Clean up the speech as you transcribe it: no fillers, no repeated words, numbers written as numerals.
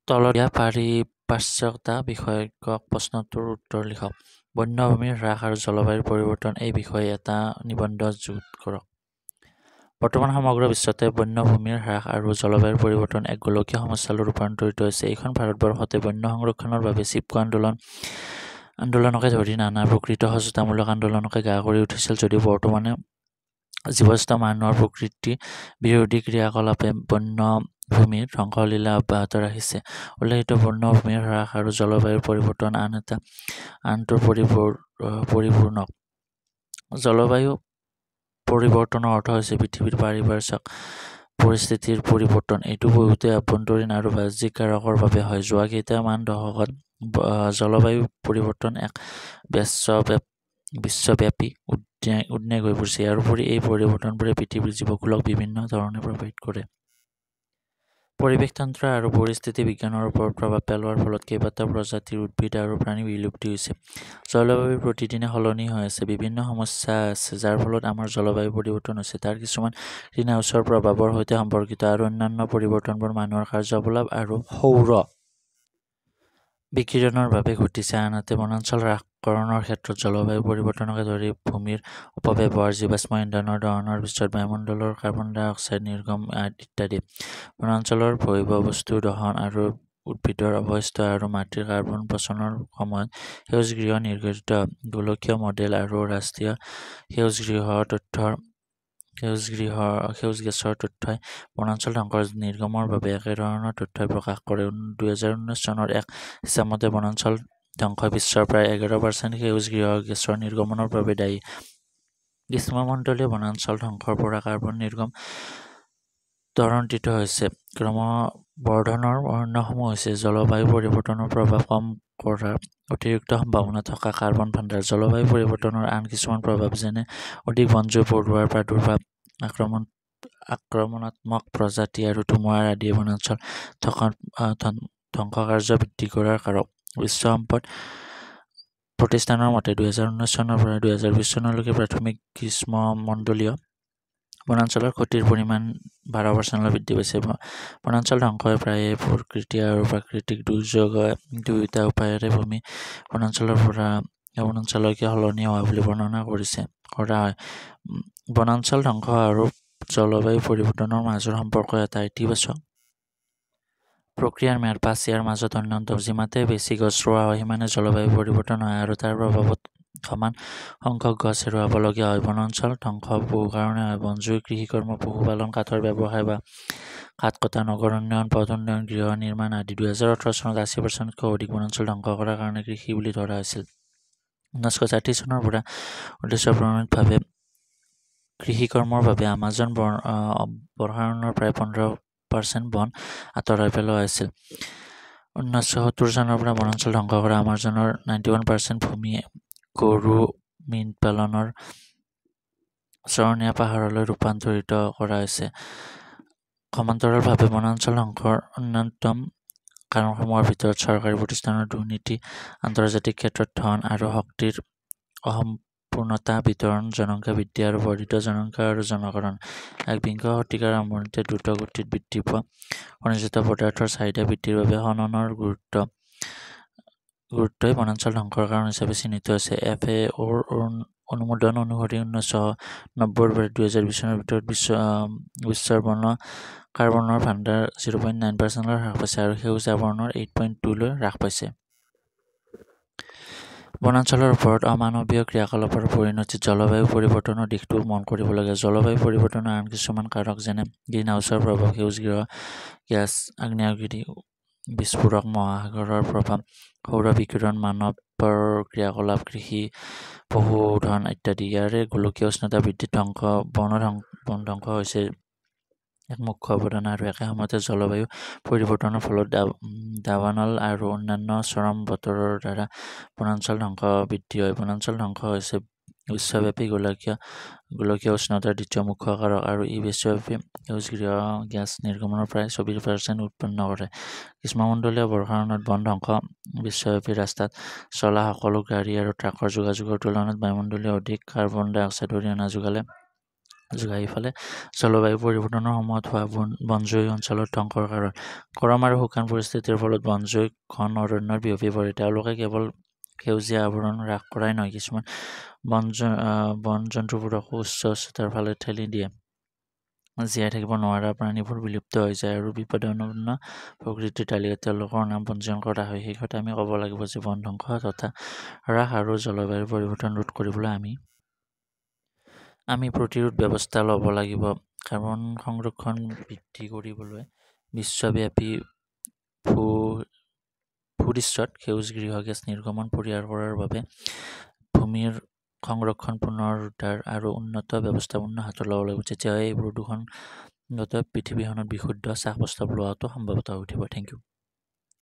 তলত দিয়া পাৰিপাৰ্শ্বিকতা বিষয়ক প্ৰশ্নটোৰ উত্তৰ লিখক। বন্যভূমিৰ হ্ৰাস আৰু জলবায়ুৰ পৰিৱৰ্তন এই বিষয়ে এটা নিবন্ধ যুগুত কৰক। বৰ্তমান সমগ্ৰ বিশ্বতে বন্যভূমিৰ হ্ৰাস আৰু জলবায়ুৰ পৰিৱৰ্তন এক গোলকীয় সমস্যালৈ ৰূপান্তৰিত হৈছে। এইখন ভাৰতবৰ্ষতে বন্য সংৰক্ষণৰ বাবে চিপকো আন্দোলনকে ধৰি নানা প্ৰকৃত সচেতনতামূলক আন্দোলনকে গা কৰি উঠিছিল যদিও বৰ্তমানে জীৱস্ত মানুহৰ প্ৰকৃতি বিৰোধী ক্ৰিয়াকলাপে বন্যভূমিৰ ধ্বংসলীলা অব্যাহত ৰাখিছে। উল্লেখিত বন্যভূমিৰ হ্ৰাস আৰু জলবায়ুৰ পৰিৱৰ্তন আনটোৰ পৰিপূৰ্ণক। জলবায়ু পৰিৱৰ্তনৰ অৰ্থ হৈছে পৃথিৱীৰ পাৰিপাৰ্শ্বিক পৰিস্থিতিৰ পৰিৱৰ্তন। এইটো বহুতে আভ্যন্তৰীণ আৰু বাহ্যিক কাৰকৰ বাবে হয়। যোৱা কেইটামান দশকত জলবায়ু পৰিৱৰ্তন এক বিশ্বব্যাপী উদ্বেগ হৈ পৰিছে। ইয়াৰোপৰি এই পৰিৱৰ্তনবোৰে পৃথিৱীৰ জীৱকুলক বিভিন্ন ধৰণে প্ৰভাৱিত কৰে। পৰিৱেশ তন্ত্ৰ আৰু পৰিস্থিতি বিজ্ঞানৰ ওপৰত প্ৰভাৱ পেলোৱাৰ ফলত কেইবাটাও প্ৰজাতিৰ উদ্ভিদ আৰু প্ৰাণী বিলুপ্তি হৈছে। জলবায়ু প্ৰতিদিনে সলনি হৈ আছে। বিভিন্ন সমস্যা আছে যাৰ ফলত আমাৰ জলবায়ু পৰিৱৰ্তন হৈছে। তাৰ কিছুমান গ্ৰীণহাউছৰ প্ৰভাৱৰ সৈতে সম্পৰ্কিত আৰু অন্যান্য পৰিৱৰ্তনবোৰ মানুহৰ কাৰ্যকলাপ আৰু সৌৰ বিকিৰণৰ বাবে ঘটিছে। আনহাতে বনাঞ্চল হ্ৰাসকৰণৰ ক্ষেত্ৰত জলবায়ু পৰিৱৰ্তনকে ধৰি ভূমিৰ অপব্যৱহাৰ, জীৱাশ্ম ইন্ধনৰ দহনৰ পিছত বায়ুমণ্ডলৰ কাৰ্বন ডাই অক্সাইড নিৰ্গমন ইত্যাদি। বনাঞ্চলৰ ভূগৰ্ভস্থ দহন আৰু উদ্ভিদৰ অৱশিষ্ট আৰু মাটিৰ কাৰ্বন পচনৰ সময়ত সেউজগৃহ নিৰ্গঠিত হয়। গোলকীয় মডেল আৰু ৰাষ্ট্ৰীয় সেউজ গেছৰ তথ্যই বনাঞ্চল ধ্বংসৰ নিৰ্গমনৰ বাবে একেধৰণৰ তথ্যই প্ৰকাশ কৰে। 2019 চনৰ এক হিচাপ মতে বনাঞ্চল ধ্বংসই বিশ্বৰ প্ৰায় 11% সেউজগৃহ গেছৰ নিৰ্গমনৰ বাবে দায়ী। গ্ৰীষ্মমণ্ডলীয় বনাঞ্চল ধ্বংসৰ পৰা কাৰ্বন নিৰ্গমন ত্বৰান্বিত হৈছে। ক্ৰমবৰ্ধমান অৰণ্যসমূহ হৈছে জলবায়ু পৰিৱৰ্তনৰ প্ৰভাৱ কম কৰাৰ অতিৰিক্ত সম্ভাৱনা থকা কাৰ্বন ভাণ্ডাৰ। জলবায়ু পৰিৱৰ্তনৰ আন কিছুমান প্ৰভাৱ যেনে অধিক বনজুই, পৰুৱাৰ প্ৰাদুৰ্ভাৱ, আক্ৰমণাত্মক প্ৰজাতি আৰু ধুমুহা আদিয়ে বনাঞ্চল ধ্বংসকাৰ্য বৃদ্ধি কৰাৰ কাৰক। বিশ্ব সম্পদ প্ৰতিষ্ঠানৰ মতে 2019 চনৰ পৰা 2020 চনলৈকে প্ৰাথমিক গ্ৰীষ্মমণ্ডলীয় বনাঞ্চলৰ ক্ষতিৰ পৰিমাণ 12% বৃদ্ধি পাইছে। বনাঞ্চল ধ্বংসই প্ৰায়ে প্ৰকৃতি আৰু প্ৰাকৃতিক দুৰ্যোগ দুয়োটা উপায়েৰে ভূমি বনাঞ্চলৰ পৰা বনাঞ্চললৈকে সলনি হোৱা বুলি বৰ্ণনা কৰা হয়। বনাঞ্চল ধ্বংস আৰু জলবায়ু পৰিৱৰ্তনৰ মাজৰ সম্পৰ্ক এটা ইতিবাচক প্ৰক্ৰিয়াৰ ম্যাদ 5 ইয়াৰ মাজত অন্যতম। যিমানে বেছি গছ ৰোৱা হয় সিমানে জলবায়ু পৰিৱৰ্তন হয় আৰু তাৰ প্ৰভাৱত সমান সংখ্যক গছ হেৰুৱাবলগীয়া হয়। বনাঞ্চল ধ্বংস বহু কাৰণে হয়। বনজুই, কৃষিকৰ্ম, পশুপালন, কাঠৰ ব্যৱসায় বা কাঠ কটা, নগৰ উন্নয়ন, পথ উন্নয়ন, গৃহ নিৰ্মাণ আদি। 2018 চনত 80%তকৈ অধিক বনাঞ্চল ধ্বংস কৰাৰ কাৰণে কৃষি বুলি ধৰা হৈছিল। 1960 চনৰ পৰা উদ্দেশ্যপ্ৰণোদিতভাৱে কৃষিকৰ্মৰ বাবে আমাজন বৰ্ষাৰণ্যৰ প্ৰায় 15% বন আঁতৰাই পেলোৱা হৈছিল। 1970 চনৰ পৰা বনাঞ্চল ধ্বংস কৰা আমাজনৰ 91% ভূমি গৰু মীনপালনৰ চৰণীয়া পাহাৰলৈ ৰূপান্তৰিত কৰা হৈছে। সমান্তৰালভাৱে বনাঞ্চল ধ্বংসৰ অন্যতম কাৰণসমূহৰ ভিতৰত চৰকাৰী প্ৰতিষ্ঠানৰ দুৰ্নীতি, আন্তৰ্জাতিক ক্ষেত্ৰত ধন আৰু শক্তিৰ অসম্পূৰ্ণতা, বিতৰণ, জনসংখ্যা বৃদ্ধি আৰু বৰ্ধিত জনসংখ্যা আৰু জনকৰণ। একবিংশ শতিকাৰ আৰম্ভণিতে দ্ৰুতগতিত বৃদ্ধি পোৱা খনিজ পদাৰ্থৰ চাহিদা বৃদ্ধিৰ বাবে খননৰ গুৰুত্বই বনাঞ্চল ধ্বংসৰ কাৰণ হিচাপে চিহ্নিত হৈছে। FAOৰ অনুমোদন অনুসৰি 1990 পৰা 2020 চনৰ ভিতৰত বিশ্বৰ বন কাৰ্বনৰ ভাণ্ডাৰ 0.9% লৈ হ্ৰাস পাইছে আৰু সেউজ আৱৰণৰ 8.2 লৈ হ্ৰাস পাইছে। বনাঞ্চলৰ ওপৰত অমানৱীয় ক্ৰিয়াকলাপৰ পৰিণতিত জলবায়ু পৰিৱৰ্তনৰ দিশটোও মন কৰিবলগীয়া। জলবায়ু পৰিৱৰ্তনৰ আন কিছুমান কাৰক যেনে গ্ৰীণহাউছৰ প্ৰভাৱ, সেউজগৃহ গেছ, আগ্নেয়গিৰি বিস্ফোৰক, মহাসাগৰৰ প্ৰভাৱ, সৌৰ বিকিৰণ, মানৱৰ ক্ৰিয়াকলাপ, কৃষি, পশুধন ইত্যাদি। ইয়াৰে গোলকীয় উষ্ণতা বৃদ্ধিত বন ধ্বংস হৈছে এক মুখ্য অৱদান আৰু একে সময়তে জলবায়ু পৰিৱৰ্তনৰ ফলত দাবানল আৰু অন্যান্য চৰম বতৰৰ দ্বাৰা বনাঞ্চল ধ্বংস বৃদ্ধি হয়। বনাঞ্চল ধ্বংস হৈছে বিশ্বব্যাপী গোলকীয় উষ্ণতাৰ দ্বিতীয় মুখ্য কাৰক আৰু ই বিশ্বব্যাপী সেউজগৃহ গেছ নিৰ্গমনৰ প্ৰায় 24% উৎপন্ন কৰে। গ্ৰীষ্মমণ্ডলীয় বৰ্ষাৰণ্যত বন ধ্বংস বিশ্বব্যাপী ৰাস্তাত চলা সকলো গাড়ী আৰু ট্ৰাকৰ যোগাযোগৰ তুলনাত বায়ুমণ্ডলত অধিক কাৰ্বন ডাই অক্সাইড অৰিহণা যোগালে। যোগায়। ইফালে জলবায়ু পৰিৱৰ্তনৰ সময়ত হোৱা বনজুই অঞ্চলত ধ্বংসৰ কাৰণ। গৰম আৰু শুকান পৰিস্থিতিৰ ফলত বনজুই ঘন অৰণ্যত বিয়পি পৰে। তেওঁলোকে কেৱল সেউজীয়া আৱৰণ হ্ৰাস কৰাই নহয়, কিছুমান বন জন্তুবোৰকো উচ্চ উচ্চতাৰ ফালে ঠেলি দিয়ে। জীয়াই থাকিব নোৱাৰা প্ৰাণীবোৰ বিলুপ্ত হৈ যায় আৰু বিপদাপন্ন প্ৰকৃতিৰ তালিকাত তেওঁলোকৰ নাম পঞ্জীয়ন কৰা হয়। শেষত আমি ক'ব লাগিব যে বন ধ্বংস তথা হ্ৰাস আৰু জলবায়ু পৰিৱৰ্তন ৰোধ কৰিবলৈ আমি প্ৰতিৰোধ ব্যৱস্থা ল'ব লাগিব। কাৰ্বন সংৰক্ষণ বৃদ্ধি কৰিবলৈ বিশ্বব্যাপী ভূপৃষ্ঠত সেউজ গৃহ গেছ নিৰ্গমন পৰিহাৰ কৰাৰ বাবে ভূমিৰ সংৰক্ষণ, পুনৰুদ্ধাৰ আৰু উন্নত ব্যৱস্থাপনা হাতত ল'ব লাগিব। তেতিয়াহে এই প্ৰদূষণগত পৃথিৱীখনত বিশুদ্ধ শ্বাস-প্ৰশ্বাস লোৱাটো সম্ভৱত হৈ উঠিব। Thank U.